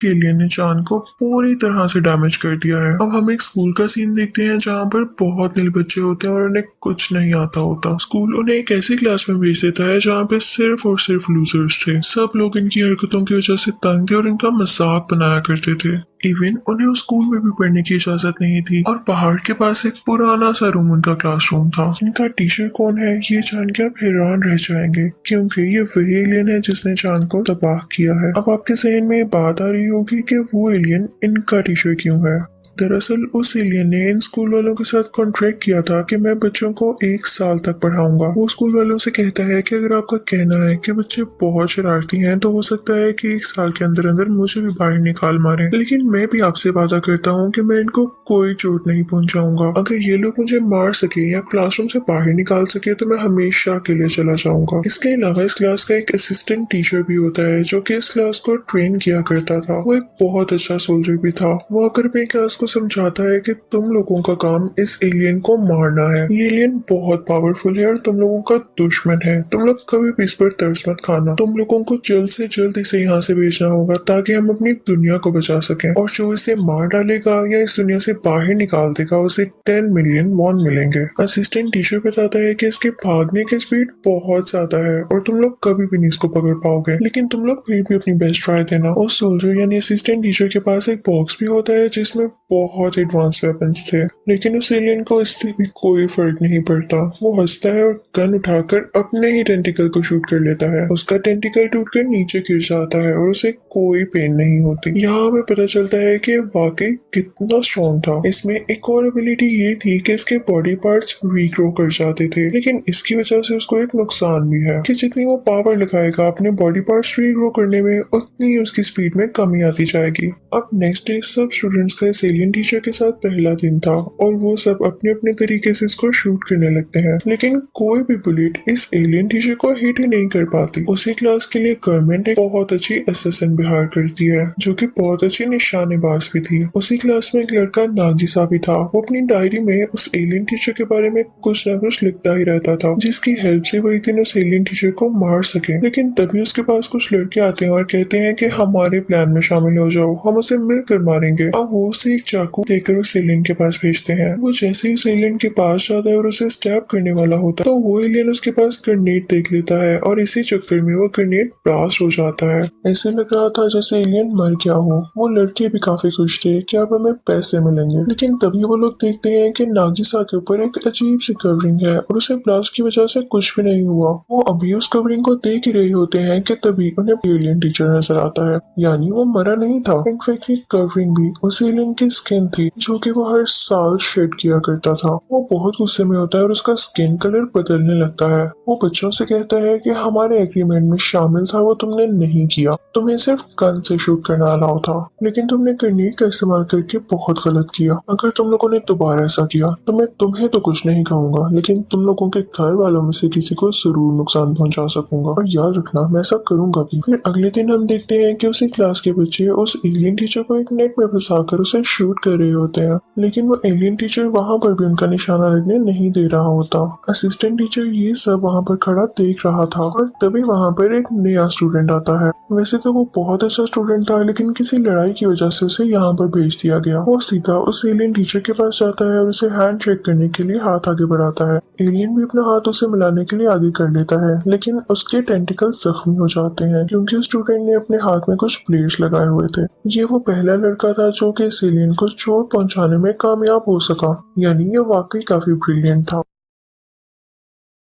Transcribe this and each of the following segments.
Alien ने चांद को पूरी तरह से डैमेज कर दिया है। अब हम एक स्कूल का सीन देखते हैं जहाँ पर बहुत नील बच्चे होते हैं और उन्हें कुछ नहीं आता होता। स्कूल उन्हें एक ऐसी क्लास में भेज देता है जहाँ पे सिर्फ और सिर्फ लूजर्स थे। सब लोग इनकी हरकतों की वजह से तंग थे और इनका मजाक बनाया करते थे। इवन उन्हें उस स्कूल में भी पढ़ने की इजाजत नहीं थी और पहाड़ के पास एक पुराना सा रूम उनका क्लासरूम था। इनका टीचर कौन है ये जान के आप हैरान रह जाएंगे, क्योंकि ये वही एलियन है जिसने चांद को तबाह किया है। अब आपके जहन में बात आ रही होगी कि वो एलियन इनका टीचर क्यों है। दरअसल उस एलियन ने इन स्कूल वालों के साथ कॉन्ट्रैक्ट किया था कि मैं बच्चों को 1 साल तक पढ़ाऊंगा। वो स्कूल वालों से कहता है कि अगर आपका कहना है कि बच्चे बहुत शरारती हैं तो हो सकता है कि 1 साल के अंदर अंदर मुझे भी बाहर निकाल मारे, लेकिन मैं भी आपसे वादा करता हूँ कि मैं इनको कोई चोट नहीं पहुंचाऊंगा। अगर ये लोग मुझे मार सके या क्लासरूम से बाहर निकाल सके तो मैं हमेशा के लिए चला जाऊंगा। इसके अलावा इस क्लास का एक असिस्टेंट टीचर भी होता है जो कि इस क्लास को ट्रेन किया करता था। वो एक बहुत अच्छा सोल्जर भी था। वो आकर अपनी क्लास को समझाता है कि तुम लोगों का काम इस एलियन को मारना है। ये एलियन बहुत पावरफुल है और तुम लोगों का दुश्मन है। तुम लोग कभी भी इस पर तरस मत खाना। तुम लोगों को जल्द से जल्द इसे यहाँ से भेजना होगा ताकि हम अपनी दुनिया को बचा सकें। और जो इसे मार डालेगा या इस दुनिया से बाहर निकाल देगा उसे 10 मिलियन वॉन मिलेंगे। असिस्टेंट टीचर बताता है कि इसके भागने की स्पीड बहुत ज्यादा है और तुम लोग कभी भी नहीं इसको पकड़ पाओगे, लेकिन तुम लोग फिर भी अपनी बेस्ट ट्राई देना। उस सोल्जर यानी असिस्टेंट टीचर के पास एक बॉक्स भी होता है जिसमें बहुत एडवांस वेपन्स थे, लेकिन उस एलियन को इससे भी कोई फर्क नहीं पड़ता। वो हंसता है और गन उठाकर अपने ही टेंटिकल को शूट कर लेता है। उसका टेंटिकल टूटकर नीचे गिर जाता है और उसे कोई पेन नहीं होती। यहाँ हमें पता चलता है कि वाकई कितना स्ट्रॉन्ग था। इसमें एक और एबिलिटी ये थी कि इसके बॉडी पार्ट्स रीग्रो कर जाते थे, लेकिन इसकी वजह से उसको एक नुकसान भी है कि जितनी वो पावर लगाएगा अपने बॉडी पार्ट्स रीग्रो करने में उतनी ही उसकी स्पीड में कमी आती जाएगी। अब नेक्स्ट डे सब स्टूडेंट्स का इस एलियन टीचर के साथ पहला दिन था और वो सब अपने अपने तरीके से इसको शूट करने लगते हैं, लेकिन कोई भी बुलेट इस एलियन टीचर को हिट ही नहीं कर पाती। उसी क्लास के लिए गवर्नमेंट एक बहुत अच्छी असिस्टेंट बिहार करती है जो कि बहुत अच्छी निशानेबाज भी थी। उसी क्लास में एक लड़का नागिसा भी था। वो अपनी डायरी में उस एलियन टीचर के बारे में कुछ न कुछ लिखता ही रहता था जिसकी हेल्प से वो एक दिन उस एलियन टीचर को मार सके। लेकिन तभी उसके पास कुछ लड़के आते हैं और कहते हैं कि हमारे प्लान में शामिल हो जाओ, हम उसे मिलकर मारेंगे। अब वो उसे एक चाकू देकर उस एलियन के पास भेजते हैं। वो जैसे ही उस एलियन के पास जाता है और उसे स्टैब करने वाला होता है तो वो एलियन उसके पास ग्रेनेड देख लेता है और इसी चक्कर में वो ग्रेनेड ब्लास्ट हो जाता है। ऐसे लग रहा था जैसे एलियन मर गया हो। वो लड़के भी काफी खुश थे कि अब हमें पैसे मिलेंगे, लेकिन तभी वो लोग देखते हैं कि नागिसा के ऊपर एक अजीब सी कवरिंग है और उसे ब्लास्ट की वजह से कुछ भी नहीं हुआ। वो अभी उस कवरिंग को देख ही रहे होते हैं कि तभी उन्हें एलियन टीचर नजर आता है, यानी वो मरा नहीं था। इनफैक्ट ये कवरिंग भी उस एलियन की स्किन थी जो कि वो हर साल शेड किया करता था। वो बहुत गुस्से में होता है और उसका स्किन कलर बदलने लगता है। वो बच्चों से कहता है कि हमारे एग्रीमेंट में शामिल था वो तुमने नहीं किया, तुम्हें सिर्फ गन से शूट करना अलाउ था, लेकिन तुमने ग्रेनेड का इस्तेमाल करके बहुत गलत किया। अगर तुम लोगों ने दोबारा ऐसा किया तो मैं तुम्हें तो कुछ नहीं कहूंगा, लेकिन तुम लोगों के घर वालों में से किसी को जरूर नुकसान पहुंचा सकूंगा और याद रखना मैं ऐसा करूंगा भी। फिर अगले दिन हम देखते हैं कि उसी क्लास के बच्चे उस एलियन टीचर को एक नेट में फंसाकर उसे शूट कर रहे होते हैं, लेकिन वो एलियन टीचर वहाँ पर भी उनका निशाना लगने नहीं दे रहा होता। असिस्टेंट टीचर ये सब वहाँ पर खड़ा देख रहा था और तभी वहाँ पर एक नया स्टूडेंट आता है। वैसे तो वो बहुत अच्छा स्टूडेंट था, लेकिन किसी लड़ाई की वजह से उसे यहाँ पर भेज दिया गया। वो सीधा उस एलियन टीचर के पास जाता है और उसे हैंड शेक करने के लिए हाथ आगे बढ़ाता है। एलियन भी अपना हाथ उसे मिलाने के लिए आगे कर लेता है, लेकिन उसके टेंटिकल जख्मी हो जाते हैं क्योंकि स्टूडेंट ने अपने हाथ में कुछ प्लेट्स लगाए हुए थे। ये वो पहला लड़का था जो कि इस एलियन को चोट पहुंचाने में कामयाब हो सका, यानी ये वाकई काफी ब्रिलियंट था।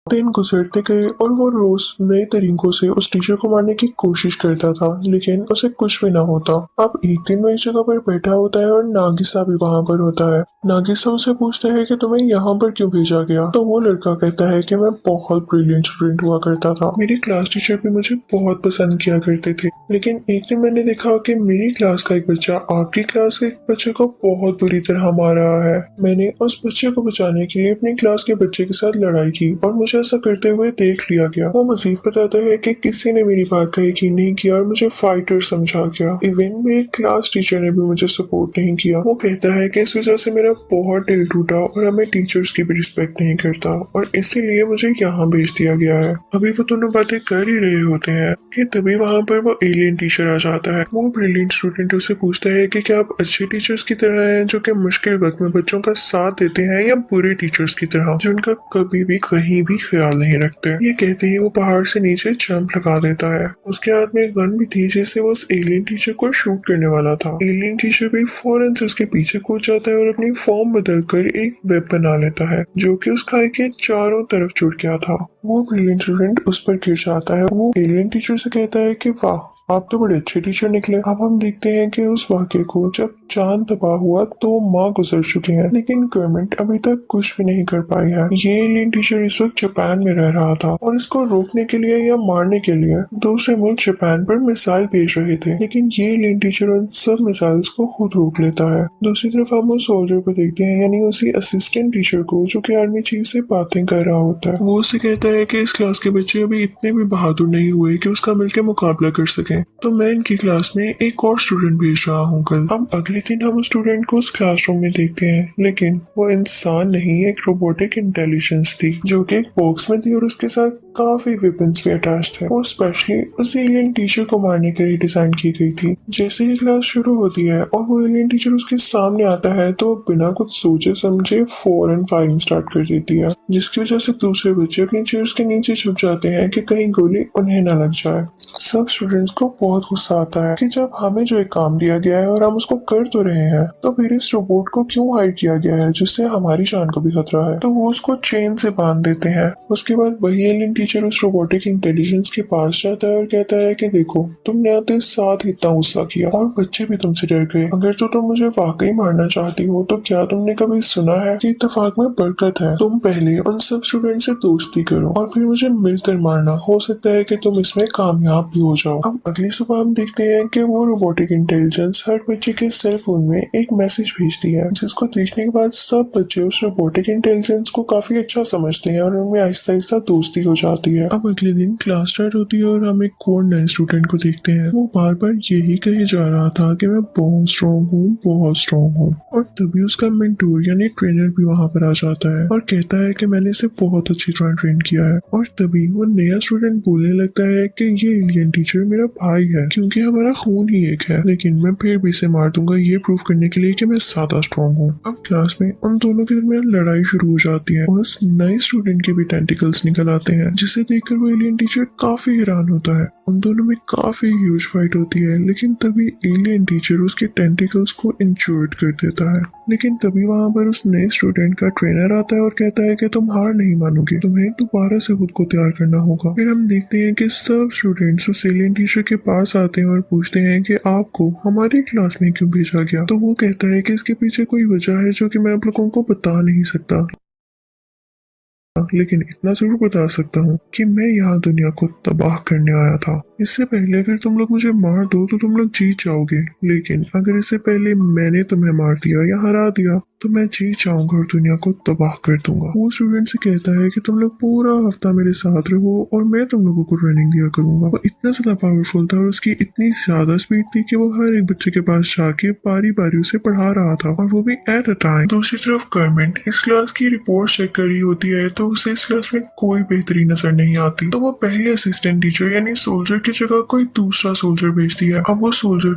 दिन गुजरते गए और वो रोज नए तरीकों से उस टीचर को मारने की कोशिश करता था, लेकिन उसे कुछ भी ना होता। अब एक दिन वो एक जगह पर बैठा होता है और नागिसा भी वहाँ पर होता है। नागिसा उसे पूछता है कि तुम्हें यहाँ पर क्यों भेजा गया, तो वो लड़का कहता है कि मैं बहुत ब्रिलियंट स्टूडेंट हुआ करता था, मेरी क्लास टीचर भी मुझे बहुत पसंद किया करते थे, लेकिन एक दिन मैंने देखा कि मेरी क्लास का एक बच्चा आपकी क्लास के एक बच्चे को बहुत बुरी तरह मार रहा है। मैंने उस बच्चे को बचाने के लिए अपनी क्लास के बच्चे के साथ लड़ाई की और मुझे मुझे ऐसा करते हुए देख लिया गया। वो मजीद बताता है कि किसी ने मेरी बात का यकीन नहीं किया और मुझे फाइटर समझा गया। इवन मेरे क्लास टीचर ने भी मुझे सपोर्ट नहीं किया। वो कहता है कि इस वजह से मेरा बहुत दिल टूटा और हमें टीचर्स की भी रिस्पेक्ट नहीं करता और इसीलिए मुझे यहाँ भेज दिया गया है। अभी वो दोनों बातें कर ही रहे होते हैं कि तभी वहाँ पर वो एलियन टीचर आ जाता है। वो ब्रिलियंट स्टूडेंट उससे पूछता है कि क्या आप अच्छे टीचर्स की तरह हैं जो कि मुश्किल वक्त में बच्चों का साथ देते हैं, या बुरे टीचर्स की तरह जो उनका कभी भी कहीं भी ख्याल नहीं रखते। ये कहते ही वो पहाड़ से नीचे जंप लगा देता है। उसके हाथ में एक गन भी थी जिससे वो उस एलियन टीचर को शूट करने वाला था। एलियन टीचर भी फौरन से उसके पीछे कूद जाता है और अपनी फॉर्म बदलकर एक वेब बना लेता है जो कि उस खाई के चारों तरफ जुड़ गया था। वो ब्रिलियंट स्टूडेंट उस पर गिर जाता है। वो एलियन टीचर से कहता है कि वाह, आप तो बड़े अच्छे टीचर निकले। अब हम देखते हैं कि उस वाक़े को जब चांद तबाह हुआ तो माँ गुजर चुके हैं, लेकिन गवर्नमेंट अभी तक कुछ भी नहीं कर पाई है। ये एलियन टीचर इस वक्त जापान में रह रहा था और इसको रोकने के लिए या मारने के लिए दूसरे मुल्क जापान पर मिसाइल भेज रहे थे, लेकिन ये एलियन टीचर उन सब मिसाइल्स को खुद रोक लेता है। दूसरी तरफ हम उस सोल्जर को देखते हैं, यानी उसी असिस्टेंट टीचर को जो कि आर्मी चीफ से बातें कर रहा होता है। वो उससे कहता है कि इस क्लास के बच्चे अभी इतने भी बहादुर नहीं हुए कि उसका मिलकर मुकाबला कर सके, तो मैं इनकी क्लास में एक और स्टूडेंट भेज रहा हूँ कल। अब अगले दिन हम उस स्टूडेंट को उस क्लासरूम में देखते हैं, लेकिन वो इंसान नहीं, एक रोबोटिक इंटेलिजेंस थी जो कि एक बॉक्स में थी और उसके साथ काफी वेपन्स भी अटैच थे। वो स्पेशली उस एलियन टीचर को मारने के लिए डिजाइन की गई थी। जैसे ही क्लास शुरू होती है और वो एलियन टीचर उसके सामने आता है तो बिना कुछ सोचे समझे फौरन फायरिंग स्टार्ट कर देती है, जिसकी वजह से दूसरे बच्चे अपनी चेयर्स के नीचे छुप जाते हैं कि कहीं गोली उन्हें न लग जाए। सब स्टूडेंट्स को बहुत गुस्सा आता है कि जब हमें जो एक काम दिया गया है और हम उसको कर तो रहे हैं, तो फिर इस रोबोट को क्यों हायर किया गया है जिससे हमारी जान को भी खतरा है। तो वो उसको चेन से बांध देते हैं। उसके बाद वही एलियन टीचर उस रोबोटिक इंटेलिजेंस के पास जाता है और कहता है कि देखो, तुमने आते साथ इतना गुस्सा किया और बच्चे भी तुमसे डर गए। अगर तो तुम मुझे वाकई मारना चाहती हो तो क्या तुमने कभी सुना है कि इत्तेफाक में बरकत है। तुम पहले उन सब स्टूडेंट से दोस्ती करो और फिर मुझे मिलकर मारना, हो सकता है कि तुम इसमें कामयाब भी हो जाओ। अब अगली सुबह हम देखते हैं कि वो रोबोटिक इंटेलिजेंस हर बच्चे के सेल फोन में एक मैसेज भेजती है, जिसको देखने के बाद सब बच्चे उस रोबोटिक इंटेलिजेंस को काफी अच्छा समझते हैं और उनमें आहिस्ता आहिस्ता दोस्ती हो जाती है। अब अगले दिन क्लास स्टार्ट होती है और हम एक और नए स्टूडेंट को देखते हैं। वो बार बार यही कहे जा रहा था कि मैं बहुत स्ट्रॉन्ग हूँ, बहुत स्ट्रॉन्ग हूँ, और तभी उसका मेंटोर यानी ट्रेनर भी वहाँ पर आ जाता है और कहता है कि मैंने इसे बहुत अच्छी तरह ट्रेन किया है। और तभी वो नया स्टूडेंट बोलने लगता है कि ये एलियन टीचर मेरा भाई है क्योंकि हमारा खून ही एक है, लेकिन मैं फिर भी इसे मार दूंगा ये प्रूव करने के लिए कि मैं ज्यादा स्ट्रॉन्ग हूँ। अब क्लास में उन दोनों के दरमियान लड़ाई शुरू हो जाती है और उस नए स्टूडेंट के भी टेंटिकल्स निकल आते हैं, जिसे देखकर वो एलियन टीचर काफी हैरान होता है। उन दोनों में काफी ह्यूज फाइट होती है, लेकिन तभी एलियन टीचर उसके टेंटिकल्स को इंजर्ड कर देता है। लेकिन तभी वहाँ पर उस नए स्टूडेंट का ट्रेनर आता है और कहता है कि तुम हार नहीं मानोगे, तुम्हें दोबारा से खुद को तैयार करना होगा। फिर हम देखते हैं कि सब स्टूडेंट्स उस एलियन टीचर के पास आते हैं और पूछते हैं कि आपको हमारी क्लास में क्यों भेजा गया। तो वो कहता है कि इसके पीछे कोई वजह है जो कि मैं आप लोगों को बता नहीं सकता, लेकिन इतना जरूर बता सकता हूँ कि मैं यहाँ दुनिया को तबाह करने आया था। इससे पहले अगर तुम लोग मुझे मार दो तो तुम लोग जीत जाओगे, लेकिन अगर इससे पहले मैंने तुम्हें मार दिया या हरा दिया तो मैं जीत जाऊंगा और दुनिया को तबाह कर दूंगा। वो स्टूडेंट से कहता है कि तुम लोग पूरा हफ्ता मेरे साथ रहो और मैं तुम लोगों को ट्रेनिंग दिया करूंगा। वो इतना ज्यादा पावरफुल था और उसकी इतनी ज्यादा स्पीड थी कि वो हर एक बच्चे के पास जाके बारी बारी उसे पढ़ा रहा था, और वो भी एट अ टाइम। दूसरी तरफ गवर्नमेंट इस क्लास की रिपोर्ट चेक कर रही होती है तो उसे इस क्लास में कोई बेहतरी नजर नहीं आती। तो वो पहले असिस्टेंट टीचर यानी सोल्जर की जगह कोई दूसरा सोल्जर भेजती है। अब वो सोल्जर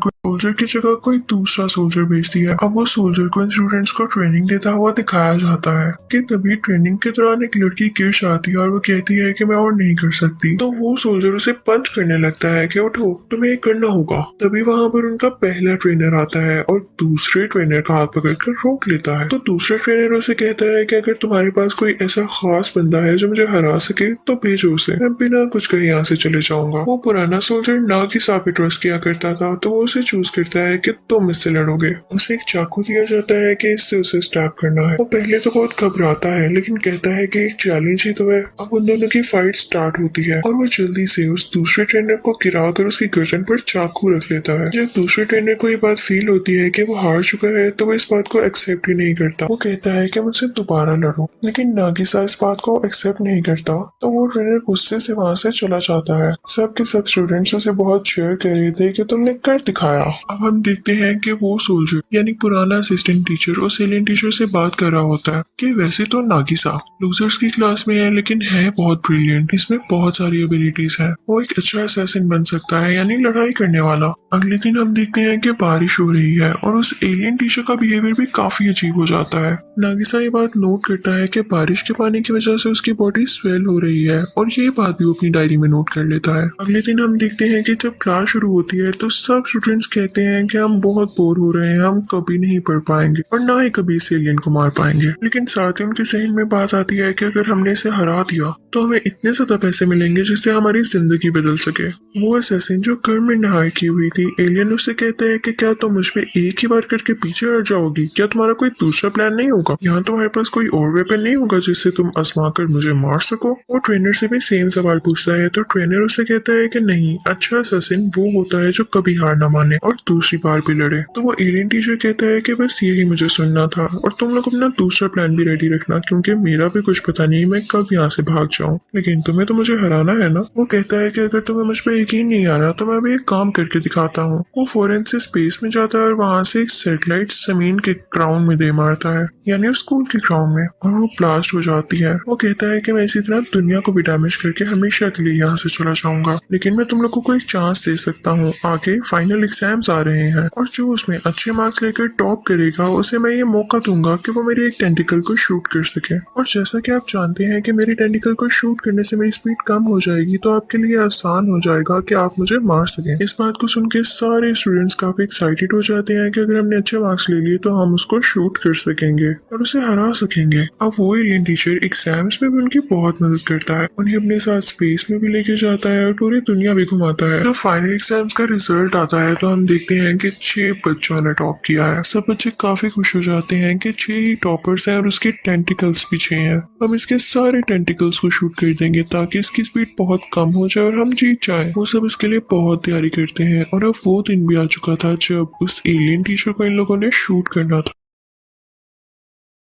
की जगह कोई दूसरा सोल्जर भेजती है। अब वो सोल्जर को स्टूडेंट्स को ट्रेनिंग देता हुआ दिखाया जाता है कि तभी ट्रेनिंग के दौरान एक लड़की गिर जाती है और वो कहती है कि मैं और नहीं कर सकती। तो वो सोल्जर उसे पंच करने लगता है कि उठो, तुम्हें ये करना होगा। तभी वहाँ पर उनका पहला ट्रेनर आता है और दूसरे ट्रेनर का हाथ पकड़कर रोक लेता है। तो दूसरे ट्रेनर उसे कहता है कि अगर तुम्हारे पास कोई ऐसा खास बंदा है जो मुझे हरा सके तो भेजो उसे, मैं बिना कुछ कहे यहाँ से चले जाऊंगा। वो पुराना सोल्जर नागिसा पे ट्रस्ट किया करता था, तो वो उसे चूज करता है कि तुम इससे लड़ोगे। उसे एक चाकू दिया जाता है कि इससे उसे स्टैप करना है। वो पहले तो बहुत घबराता है लेकिन कहता है कि एक चैलेंज ही तो है। अब उन दोनों की फाइट स्टार्ट होती है और वो जल्दी से उस दूसरे ट्रेनर को गिरा कर उसकी गर्दन पर चाकू रख लेता है। जब दूसरे ट्रेनर को ये बात फील होती है कि वो हार चुका है तो वो इस बात को एक्सेप्ट ही नहीं करता। वो कहता है कि मुझसे दोबारा लड़ो, लेकिन नागिसा इस बात को एक्सेप्ट नहीं करता तो वो ट्रेनर गुस्से से वहाँ से चला जाता है। सब के सब स्टूडेंट्स उसे बहुत शेयर कर रहे थे कि तुमने कर दिखाया। अब हम देखते हैं कि वो सोल्जर यानी पुराना असिस्टेंट टीचर उस एलियन टीचर से बात कर रहा होता है कि वैसे तो नागिसा लूजर्स की क्लास में है लेकिन है बहुत ब्रिलियंट, इसमें बहुत सारी एबिलिटीज है, वो एक अच्छा असैसिन बन सकता है यानी लड़ाई करने वाला। अगले दिन हम देखते हैं कि बारिश हो रही है और उस एलियन टीचर का बिहेवियर भी काफी अजीब हो जाता है। नागिसा ये बात नोट करता है कि बारिश के पानी की वजह से उसकी बॉडी स्वेल हो रही है और ये बात भी वो अपनी डायरी में नोट कर लेता है। अगले दिन हम देखते हैं कि जब क्लास शुरू होती है तो सब स्टूडेंट्स कहते हैं कि हम बहुत बोर हो रहे हैं, हम कभी नहीं पढ़ पाएंगे और ना ही कभी इस एलियन को मार पाएंगे। लेकिन साथ ही उनके जहन में बात आती है कि अगर हमने इसे हरा दिया तो हमें इतने ज्यादा पैसे मिलेंगे जिससे हमारी जिंदगी बदल सके। वो असैसिन जो गवर्नमेंट ने हायर की हुई थी, एलियन उससे कहता है कि क्या तुम मुझ पे एक ही बार करके पीछे हट जाओगी, क्या तुम्हारा कोई दूसरा प्लान नहीं होगा, यहाँ तुम्हारे पास कोई और वेपन नहीं होगा जिससे तुम आजमा कर मुझे मार सको। वो ट्रेनर से भी सेम सवाल पूछता है तो ट्रेनर उससे कहता है कि नहीं, अच्छा असैसिन वो होता है जो कभी हार ना माने और दूसरी बार भी लड़े। तो वो एलियन टीचर कहता है कि बस यही मुझे सुनना था और तुम लोग अपना दूसरा प्लान भी रेडी रखना क्योंकि मेरा भी कुछ पता नहीं मैं कब यहाँ से भाग जाऊँ, लेकिन तुम्हें तो मुझे हराना है ना। वो कहता है कि अगर तुम्हें मुझ पर यकीन नहीं आ रहा तो मैं अभी एक काम करके दिखाता हूँ। वो फौरन से स्पेस में जाता है और वहाँ से एक सैटेलाइट जमीन के ग्राउंड में दे मारता है यानी उस स्कूल के ग्राउंड में, और वो ब्लास्ट हो जाती है। वो कहता है कि मैं इसी तरह दुनिया को भी डैमेज करके हमेशा के लिए यहाँ से चला जाऊंगा, लेकिन मैं तुम लोगों को एक चांस दे सकता हूँ, आगे फाइनल एग्जाम्स आ रहे हैं और जो उसमें अच्छे मार्क्स लेकर टॉप करेगा उसे मैं ये मौका दूंगा कि वो मेरी एक टेंटिकल को शूट कर सके। और जैसा कि आप जानते हैं कि मेरी टेंटिकल को शूट करने से मेरी स्पीड कम हो जाएगी तो आपके लिए आसान हो जाएगा कि आप मुझे मार सकें। इस बात को सुन के सारे स्टूडेंट्स काफी एक्साइटेड हो जाते हैं कि अगर हमने अच्छे मार्क्स ले लिए तो हम उसको शूट कर सकेंगे और उसे हरा सकेंगे। अब वो एलियन टीचर एग्जाम्स में भी उनकी बहुत मदद करता है, उन्हें अपने साथ स्पेस में भी लेके जाता है और पूरी दुनिया भी घुमाता है। जब फाइनल एग्जाम्स का रिजल्ट आता है तो हम देखते हैं कि 6 बच्चों ने टॉप किया है। सब बच्चे काफी खुश हो जाते हैं कि 6 ही टॉपर्स हैं और उसके टेंटिकल्स भी 6 हैं। हम इसके सारे टेंटिकल्स को शूट कर देंगे ताकि इसकी स्पीड बहुत कम हो जाए और हम जीत जाए। वो सब इसके लिए बहुत तैयारी करते हैं और अब वो दिन भी आ चुका था जब उस एलियन टीचर को इन लोगों ने शूट करना था।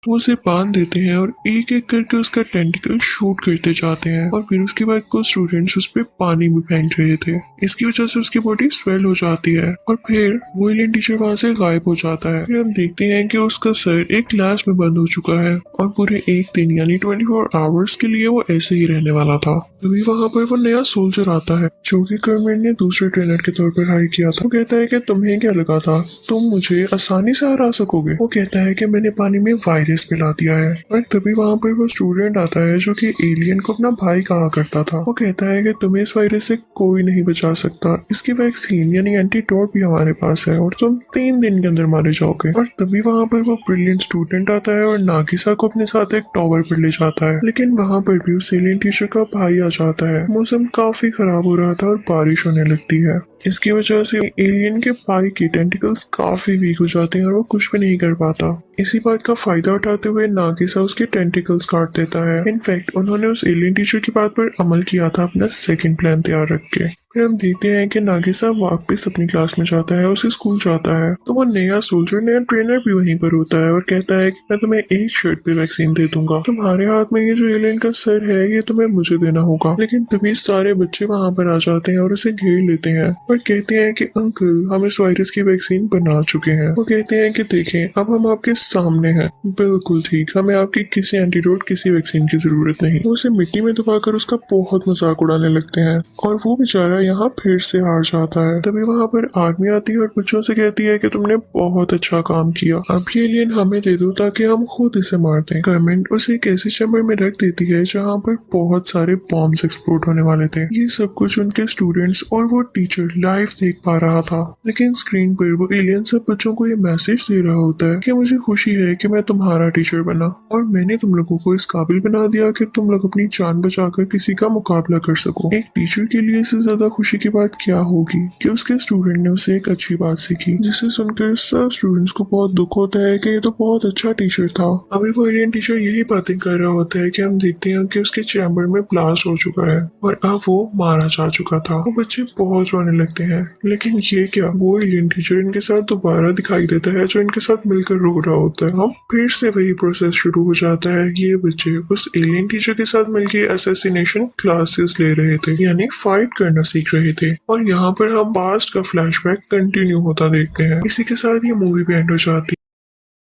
वो उसे बांध देते हैं और एक एक करके उसका टेंटिकल शूट करते जाते हैं और फिर उसके बाद कुछ स्टूडेंट्स उस पर पानी भी फेंक रहे थे, इसकी वजह से उसकी बॉडी स्वेल हो जाती है और फिर वो एलियन टीचर वहाँ से गायब हो जाता है। फिर हम देखते हैं कि उसका सर एक ग्लास में बंद हो चुका है और पूरे एक दिन यानी 24 आवर्स के लिए वो ऐसे ही रहने वाला था। तभी वहाँ पर वो नया सोल्जर आता है जो कि गवर्नमेंट ने दूसरे ट्रेनर के तौर पर हायर किया था। वो कहता है कि तुम्हें क्या लगा था तुम मुझे आसानी से हरा सकोगे। वो कहता है कि मैंने पानी में वायरस पिला दिया है और तभी वहाँ पर वो स्टूडेंट आता है जो कि एलियन को अपना भाई कहा करता था। वो कहता है कि तुम्हें इस वायरस से कोई नहीं बचा सकता, इसकी वैक्सीन यानी एंटीडोट भी हमारे पास है और तुम 3 दिन के अंदर मारे जाओगे। और तभी वहाँ पर वो ब्रिलियंट स्टूडेंट आता है और नागिसा को अपने साथ एक टॉवर पर ले जाता है, लेकिन वहाँ पर भी उस एलियन टीचर का भाई आ जाता है। मौसम काफी खराब हो रहा था और बारिश होने लगती है, इसकी वजह से एलियन के भाई के टेंटिकल्स काफी वीक हो जाते हैं और वो कुछ भी नहीं कर पाता। इसी बात का फायदा उठाते हुए नागिसा उसके टेंटिकल्स काट देता है। इनफैक्ट उन्होंने उस एलियन टीचर की बात पर अमल किया था अपना सेकंड प्लान तैयार रख के। फिर हम देखते हैं कि नागिसा वापस अपनी क्लास में जाता है, उसे स्कूल जाता है तो वो नया सोल्जर नया ट्रेनर भी वहीं पर होता है और कहता है कि मैं तुम्हें एक शर्ट पे वैक्सीन दे दूंगा, तुम्हारे हाथ में ये जो एलियन का सर है ये तुम्हें मुझे देना होगा। लेकिन तभी सारे बच्चे वहाँ पर आ जाते हैं और उसे घेर लेते हैं और कहते हैं कि अंकल हम इस वायरस की वैक्सीन बना चुके हैं। वो कहते हैं कि देखें अब हम आपके सामने हैं, बिल्कुल ठीक, हमें आपकी किसी एंटीडोट किसी वैक्सीन की जरूरत नहीं। वो उसे मिट्टी में दबाकर उसका बहुत मजाक उड़ाने लगते हैं और वो बेचारा यहाँ फिर से हार जाता है। तभी वहाँ पर आर्मी आती है और बच्चों से कहती है कि तुमने बहुत अच्छा काम किया, अब ये एलियन हमें दे दो ताकि हम खुद इसे मार दें। गवर्नमेंट उसे एक ऐसी चैम्बर में रख देती है जहाँ पर बहुत सारे बॉम्ब्स एक्सप्लोड होने वाले थे। ये सब कुछ उनके स्टूडेंट्स और वो टीचर लाइव देख पा रहा था, लेकिन स्क्रीन पर वो एलियन सब बच्चों को ये मैसेज दे रहा होता है कि मुझे खुशी है कि मैं तुम्हारा टीचर बना और मैंने तुम लोगों को इस काबिल बना दिया कि तुम लोग अपनी जान बचाकर किसी का मुकाबला कर सको। एक टीचर के लिए इससे ज्यादा खुशी की बात क्या होगी कि उसके स्टूडेंट ने उसे एक अच्छी बात सीखी, जिसे सुनकर सब स्टूडेंट्स को बहुत दुख होता है कि ये तो बहुत अच्छा टीचर था। अभी वो एलियन टीचर यही बातें कर रहा होता है कि हम देखते हैं कि उसके चैम्बर में ब्लास्ट हो चुका है और अब वो मारा जा चुका था। वो बच्चे बहुत रोने लगते हैं, लेकिन ये क्या, वो एलियन टीचर इनके साथ दोबारा दिखाई देता है जो इनके साथ मिलकर रो रहा होता है। हम फिर से वही प्रोसेस शुरू हो जाता है। ये बच्चे उस एलियन टीचर के साथ मिलकर असैसिनेशन क्लासेस ले रहे थे, यानी फाइट करना सीख रहे थे, और यहाँ पर हम पास्ट का फ्लैशबैक कंटिन्यू होता देखते हैं। इसी के साथ ये मूवी भी एंड हो जाती